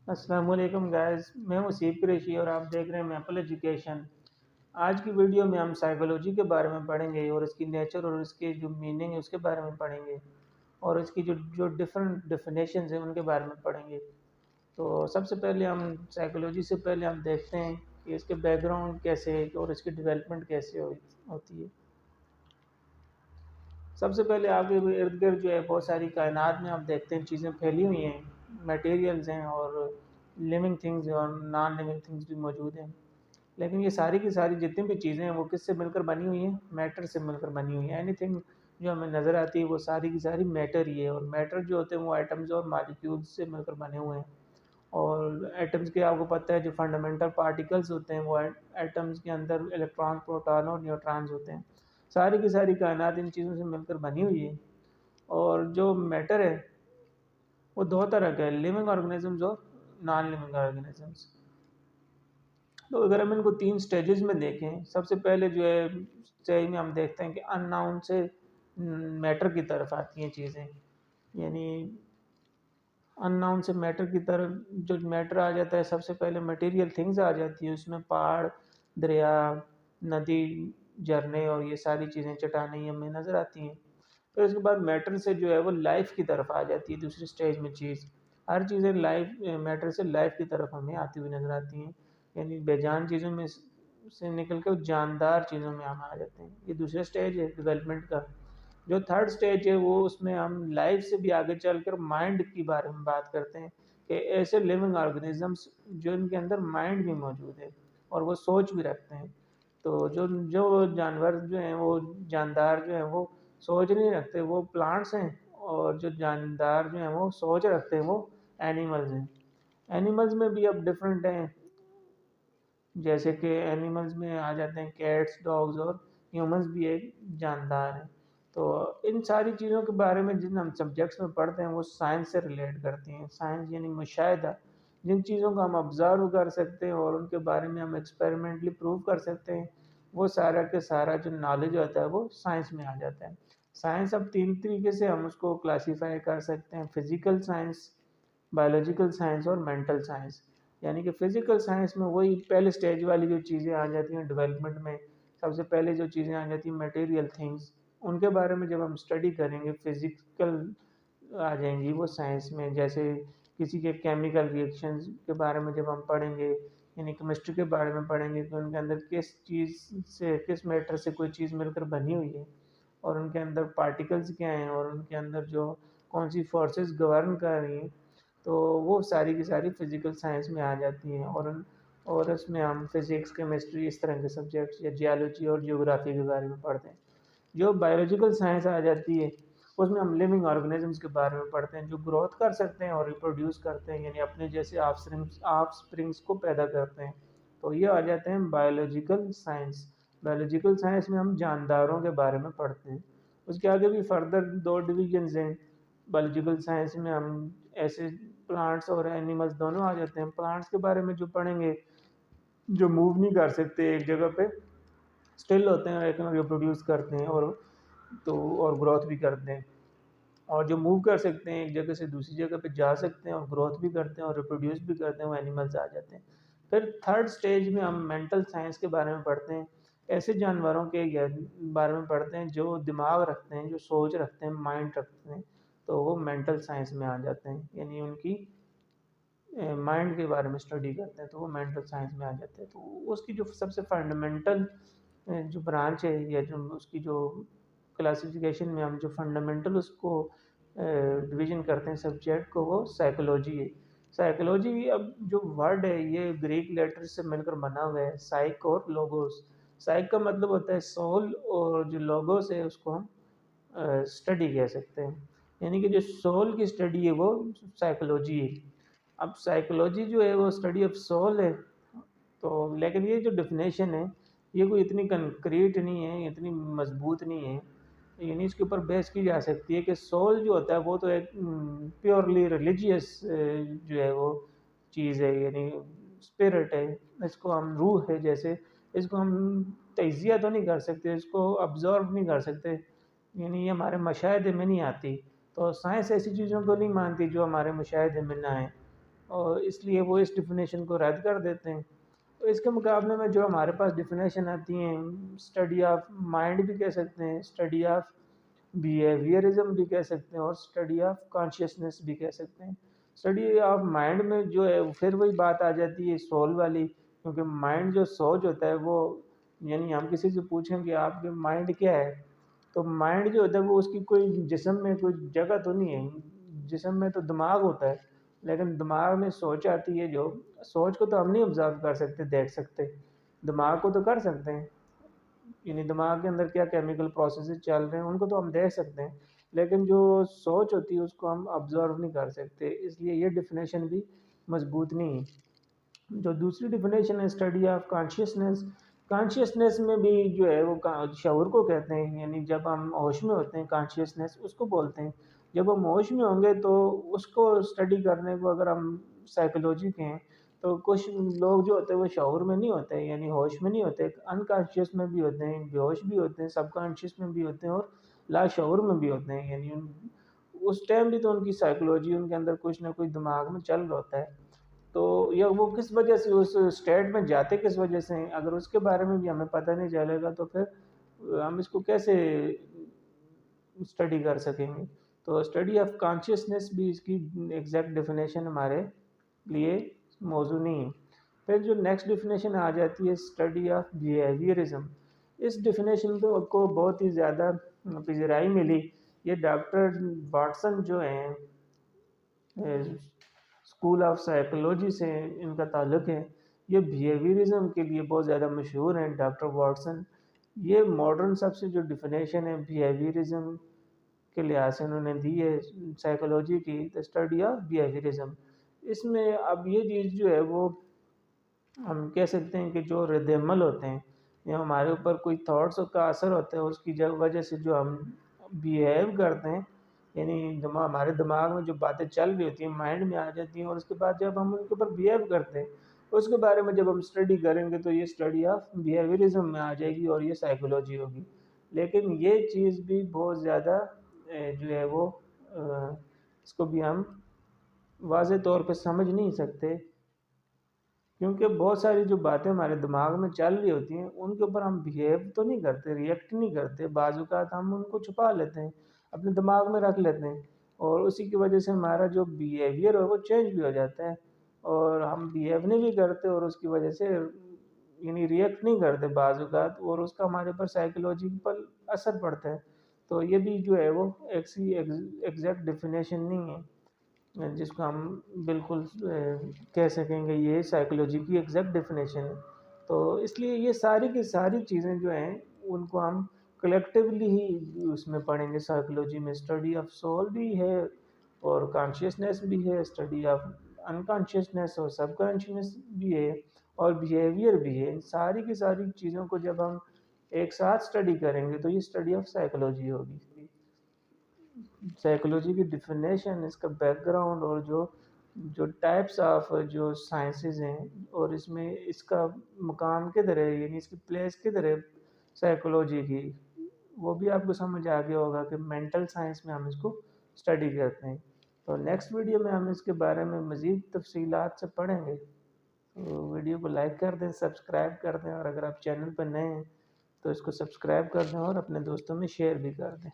السلام علیکم گائز، میں مصیب قریشی اور آپ دیکھ رہے ہیں میپل ایجوکیشن۔ آج کی ویڈیو میں ہم سائیکالوجی کے بارے میں پڑھیں گے اور اس کی نیچر اور اس کے جو میننگ ہے اس کے بارے میں پڑھیں گے، اور اس کی جو ڈفرینٹ ڈیفینیشنز ہیں ان کے بارے میں پڑھیں گے۔ تو سب سے پہلے ہم سائیکالوجی سے پہلے ہم دیکھتے ہیں کہ اس کے بیک گراؤنڈ کیسے ہے اور اس کی ڈیولپمنٹ کیسے ہوتی ہے۔ سب سے پہلے آپ کے ارد گرد جو ہے بہت ساری کائنات میں آپ دیکھتے ہیں چیزیں پھیلی ہوئی ہیں، میٹیریلز ہیں اور لیونگ تھنگز اور نان لیونگ تھنگز بھی موجود ہیں۔ لیکن یہ ساری کی ساری جتنی بھی چیزیں ہیں وہ کس سے مل کر بنی ہوئی ہیں؟ میٹر سے مل کر بنی ہوئی ہیں۔ اینی تھنگ جو ہمیں نظر آتی ہے وہ ساری کی ساری میٹر ہی ہے، اور میٹر جو ہوتے ہیں وہ ایٹمز اور مالیکیولز سے مل کر بنے ہوئے ہیں۔ اور ایٹمز کے آپ کو پتہ ہے جو فنڈامنٹل پارٹیکلز ہوتے ہیں وہ ایٹمز کے اندر الیکٹران، پروٹون اور نیوٹرانز ہوتے ہیں۔ ساری کی ساری کائنات ان چیزوں سے مل کر بنی ہوئی ہے۔ اور جو میٹر ہے وہ دو طرح کا ہے، لیونگ آرگنزمز اور نان لیونگ آرگنزمز۔ تو اگر ہم ان کو تین سٹیجز میں دیکھیں، سب سے پہلے جو ہے سٹیج میں ہم دیکھتے ہیں کہ ان ناؤن سے میٹر کی طرف آتی ہیں چیزیں، یعنی ان ناؤن سے میٹر کی طرف جو میٹر آ جاتا ہے، سب سے پہلے مٹیریل تھنگز آ جاتی ہیں، اس میں پہاڑ، دریا، ندی، جھرنے اور یہ ساری چیزیں، چٹانیں ہمیں نظر آتی ہیں۔ پھر اس کے بعد میٹر سے جو ہے وہ لائف کی طرف آ جاتی ہے، دوسری سٹیج میں چیز، ہر چیزیں لائف، میٹر سے لائف کی طرف ہمیں آتی ہوئی نظر آتی ہیں، یعنی بے جان چیزوں میں سے نکل کے جاندار چیزوں میں ہم آ جاتے ہیں۔ یہ دوسرا سٹیج ہے ڈیولپمنٹ کا۔ جو تھرڈ سٹیج ہے وہ اس میں ہم لائف سے بھی آگے چل کر مائنڈ کی بارے میں بات کرتے ہیں، کہ ایسے لیونگ آرگنزمس جو ان کے اندر مائنڈ بھی موجود ہے اور وہ سوچ بھی رکھتے ہیں۔ تو جو جانور جو ہیں وہ جاندار جو ہیں وہ سوچ نہیں رکھتے، وہ پلانٹس ہیں، اور جو جاندار جو ہیں وہ سوچ رکھتے ہیں وہ اینیملز ہیں۔ اینیملز میں بھی اب ڈفرینٹ ہیں، جیسے کہ اینیملز میں آ جاتے ہیں کیٹس، ڈاگز، اور ہیومنز بھی ایک جاندار ہیں۔ تو ان ساری چیزوں کے بارے میں جن ہم سبجیکٹس میں پڑھتے ہیں وہ سائنس سے ریلیٹ کرتی ہیں۔ سائنس یعنی مشاہدہ، جن چیزوں کو ہم آبزرو کر سکتے ہیں اور ان کے بارے میں ہم ایکسپیریمنٹلی پروو کر سکتے ہیں، وہ سارا کے سارا جو نالج ہوتا ہے وہ سائنس میں آ جاتا ہے۔ سائنس اب تین طریقے سے ہم اس کو کلاسیفائی کر سکتے ہیں: فزیکل سائنس، بایولوجیکل سائنس اور مینٹل سائنس۔ یعنی کہ فزیکل سائنس میں وہی پہلے سٹیج والی جو چیزیں آ جاتی ہیں ڈیولپمنٹ میں، سب سے پہلے جو چیزیں آ جاتی ہیں میٹیریل تھنگز، ان کے بارے میں جب ہم اسٹڈی کریں گے فزیکل آ جائیں گی وہ سائنس میں، جیسے کسی کے کیمیکل ریئیکشنز کے بارے میں جب ہم پڑھیں گے، یعنی کیمسٹری کے بارے میں پڑھیں گے کہ ان کے اندر کس چیز سے، کس میٹر سے کوئی چیز مل کر بنی ہوئی ہے، اور ان کے اندر پارٹیکلز کیا ہیں، اور ان کے اندر جو کون سی فورسز گورن کر رہی ہیں، تو وہ ساری کی ساری فزیکل سائنس میں آ جاتی ہیں۔ اور اس میں ہم فزکس، کیمسٹری، اس طرح کے سبجیکٹس یا جیالوجی اور جیوگرافی کے بارے میں پڑھتے ہیں۔ جو بایولوجیکل سائنس آ جاتی ہے اس میں ہم لیونگ آرگنزمس کے بارے میں پڑھتے ہیں جو گروتھ کر سکتے ہیں اور ریپروڈیوس کرتے ہیں، یعنی اپنے جیسے آف سپرنگس کو پیدا کرتے ہیں۔ تو یہ آ جاتے ہیں بایولوجیکل سائنس۔ بایولوجیکل سائنس میں ہم جانداروں کے بارے میں پڑھتے ہیں۔ اس کے آگے بھی فردر دو ڈویژنز ہیں بایولوجیکل سائنس میں، ہم ایسے پلانٹس اور اینیملز دونوں آ جاتے ہیں۔ پلانٹس کے بارے میں جو پڑھیں گے، جو موو نہیں کر سکتے، ایک جگہ پہ اسٹل ہوتے ہیں لیکن ریپروڈیوس کرتے ہیں اور گروتھ بھی کرتے ہیں۔ اور جو موو کر سکتے ہیں، ایک جگہ سے دوسری جگہ پہ جا سکتے ہیں اور گروتھ بھی کرتے ہیں اور ریپروڈیوس بھی کرتے ہیں، وہ اینیملز آ جاتے ہیں۔ پھر تھرڈ سٹیج میں ہم مینٹل سائنس کے بارے میں پڑھتے ہیں، ایسے جانوروں کے بارے میں پڑھتے ہیں جو دماغ رکھتے ہیں، جو سوچ رکھتے ہیں، مائنڈ رکھتے ہیں، تو وہ مینٹل سائنس میں آ جاتے ہیں، یعنی ان کی مائنڈ کے بارے میں اسٹڈی کرتے ہیں، تو وہ مینٹل سائنس میں آ جاتے ہیں۔ تو اس کی جو سب سے فنڈامنٹل جو برانچ ہے، یا جو اس کی جو کلاسیفیکیشن میں ہم جو فنڈامنٹل اس کو ڈویژن کرتے ہیں سبجیکٹ کو، وہ سائیکولوجی ہے۔ سائیکولوجی اب جو ورڈ ہے یہ گریک لیٹر سے مل کر بنا ہوا ہے، سائیک اور لوگوس۔ سائیک کا مطلب ہوتا ہے سول، اور جو لوگوس ہے اس کو ہم اسٹڈی کہہ سکتے ہیں، یعنی کہ جو سول کی اسٹڈی ہے وہ سائیکولوجی ہے۔ اب سائیکولوجی جو ہے وہ اسٹڈی آف سول ہے، تو لیکن یہ جو ڈیفینیشن ہے یہ کوئی اتنی کنکریٹ نہیں ہے، اتنی مضبوط نہیں ہے، یعنی اس کے اوپر بحث کی جا سکتی ہے کہ سول جو ہوتا ہے وہ تو ایک پیورلی ریلیجیس جو ہے وہ چیز ہے، یعنی اسپرٹ ہے، اس کو ہم روح ہے جیسے، اس کو ہم تجزیہ تو نہیں کر سکتے، اس کو ابزرو نہیں کر سکتے، یعنی یہ ہمارے مشاہدے میں نہیں آتی۔ تو سائنس ایسی چیزوں کو نہیں مانتی جو ہمارے مشاہدے میں نہ آئیں۔ اور اس لیے وہ اس ڈیفینیشن کو رد کر دیتے ہیں۔ تو اس کے مقابلے میں جو ہمارے پاس ڈیفینیشن آتی ہیں، اسٹڈی آف مائنڈ بھی کہہ سکتے ہیں، اسٹڈی آف بیہیویئرزم بھی کہہ سکتے ہیں، اور اسٹڈی آف کانشیسنیس بھی کہہ سکتے ہیں۔ اسٹڈی آف مائنڈ میں جو ہے پھر وہی بات آ جاتی ہے سول والی، کیونکہ مائنڈ جو سوچ ہوتا ہے وہ، یعنی ہم کسی سے پوچھیں کہ آپ کے مائنڈ کیا ہے، تو مائنڈ جو ہوتا ہے وہ اس کی کوئی جسم میں کوئی جگہ تو نہیں ہے، جسم میں تو دماغ ہوتا ہے، لیکن دماغ میں سوچ آتی ہے، جو سوچ کو تو ہم نہیں آبزرو کر سکتے، دیکھ سکتے، دماغ کو تو کر سکتے ہیں، یعنی دماغ کے اندر کیا کیمیکل پروسیسز چل رہے ہیں ان کو تو ہم دیکھ سکتے ہیں، لیکن جو سوچ ہوتی ہے اس کو ہم آبزرو نہیں کر سکتے، اس لیے یہ ڈیفینیشن بھی مضبوط نہیں ہے۔ جو دوسری ڈیفینیشن ہے اسٹڈی آف کانشیسنیس، کانشیسنیس میں بھی جو ہے وہ شعور کو کہتے ہیں، یعنی جب ہم ہوش میں ہوتے ہیں کانشیسنیس اس کو بولتے ہیں، جب ہم ہوش میں ہوں گے تو اس کو اسٹڈی کرنے کو اگر ہم سائیکولوجی کہیں تو کچھ لوگ جو ہوتے ہیں وہ شعور میں نہیں ہوتے، یعنی ہوش میں نہیں ہوتے، انکانشیس میں بھی ہوتے ہیں، بے ہوش بھی ہوتے ہیں، سب کانشیس میں بھی ہوتے ہیں، اور لاشعور میں بھی ہوتے ہیں، یعنی اس ٹائم بھی تو ان کی سائیکولوجی ان کے اندر کچھ نہ کچھ دماغ میں چل رہا ہوتا ہے، تو یا وہ کس وجہ سے اس اسٹیٹ میں جاتے کس وجہ سے ہیں، اگر اس کے بارے میں بھی ہمیں پتہ نہیں چلے گا تو پھر ہم اس کو کیسے اسٹڈی کر سکیں گے۔ تو اسٹڈی آف کانشیسنیس بھی اس کی ایگزیکٹ ڈیفینیشن ہمارے لیے موضوع نہیں ہے۔ پھر جو نیکسٹ ڈیفینیشن آ جاتی ہے اسٹڈی آف بیہیویئرزم، اس ڈیفینیشن کو بہت ہی زیادہ پذیرائی ملی، یہ ڈاکٹر واٹسن جو ہیں اسکول آف سائیکولوجی سے ان کا تعلق ہے، یہ بیہیویئرزم کے لیے بہت زیادہ مشہور ہیں ڈاکٹر واٹسن۔ یہ ماڈرن سب سے جو ڈیفینیشن ہے بیہیویئرزم کے لحاظ سے انہوں نے دی ہے سائیکولوجی کی، دا اسٹڈی آف بیہیویئرزم۔ اس میں اب یہ چیز جو ہے وہ ہم کہہ سکتے ہیں کہ جو رد عمل ہوتے ہیں یا ہمارے اوپر کوئی تھاٹس کا اثر ہوتا ہے، اس کی وجہ سے جو ہم بیہیو کرتے ہیں، یعنی ہمارے دماغ میں جو باتیں چل رہی ہوتی ہیں مائنڈ میں آ جاتی ہیں، اور اس کے بعد جب ہم ان کے اوپر بیہیو کرتے ہیں اس کے بارے میں جب ہم اسٹڈی کریں گے تو یہ اسٹڈی آف بیہیویئرزم میں آ جائے گی اور یہ سائیکولوجی ہوگی۔ لیکن یہ چیز بھی بہت زیادہ جو ہے وہ اس کو بھی ہم واضح طور پہ سمجھ نہیں سکتے، کیونکہ بہت ساری جو باتیں ہمارے دماغ میں چل رہی ہوتی ہیں ان کے اوپر ہم بیہیو تو نہیں کرتے، ریئیکٹ نہیں کرتے، بعض اوقات ہم ان کو چھپا لیتے ہیں، اپنے دماغ میں رکھ لیتے ہیں، اور اسی کی وجہ سے ہمارا جو بیہیویئر ہے وہ چینج بھی ہو جاتا ہے، اور ہم بیہیو نہیں بھی کرتے، اور اس کی وجہ سے یعنی ریئیکٹ نہیں کرتے بعض اوقات، اور اس کا ہمارے اوپر سائیکولوجی پر اثر پڑتا ہے۔ تو یہ بھی جو ہے وہ ایگزیکٹ ڈیفینیشن نہیں ہے جس کو ہم بالکل کہہ سکیں گے یہ سائیکولوجی کی ایگزیکٹ ڈیفینیشن ہے۔ تو اس لیے یہ ساری کی ساری چیزیں جو ہیں ان کو ہم کلیکٹیولی ہی اس میں پڑھیں گے، سائیکولوجی میں اسٹڈی آف سول بھی ہے اور کانشیسنیس بھی ہے، اسٹڈی آف انکانشیسنیس اور سب کانشیسنیس بھی ہے، اور بیہیویئر بھی ہے۔ ان ساری کی ساری چیزوں کو جب ہم ایک ساتھ اسٹڈی کریں گے تو یہ اسٹڈی آف سائیکولوجی ہوگی۔ سائیکولوجی کی ڈیفینیشن، اس کا بیک گراؤنڈ، اور جو ٹائپس آف جو سائنسز ہیں، اور اس میں اس کا مقام کدھر ہے، یعنی اس کی پلیس کدھر ہے سائیکولوجی کی، وہ بھی آپ کو سمجھ آ گیا ہوگا کہ مینٹل سائنس میں ہم اس کو اسٹڈی کرتے ہیں۔ تو نیکسٹ ویڈیو میں ہم اس کے بارے میں مزید تفصیلات سے پڑھیں گے۔ تو ویڈیو کو لائک کر دیں، سبسکرائب کر دیں، اور اگر آپ چینل پر نئے ہیں تو اس کو سبسکرائب کر دیں اور اپنے دوستوں میں شیئر بھی کر دیں۔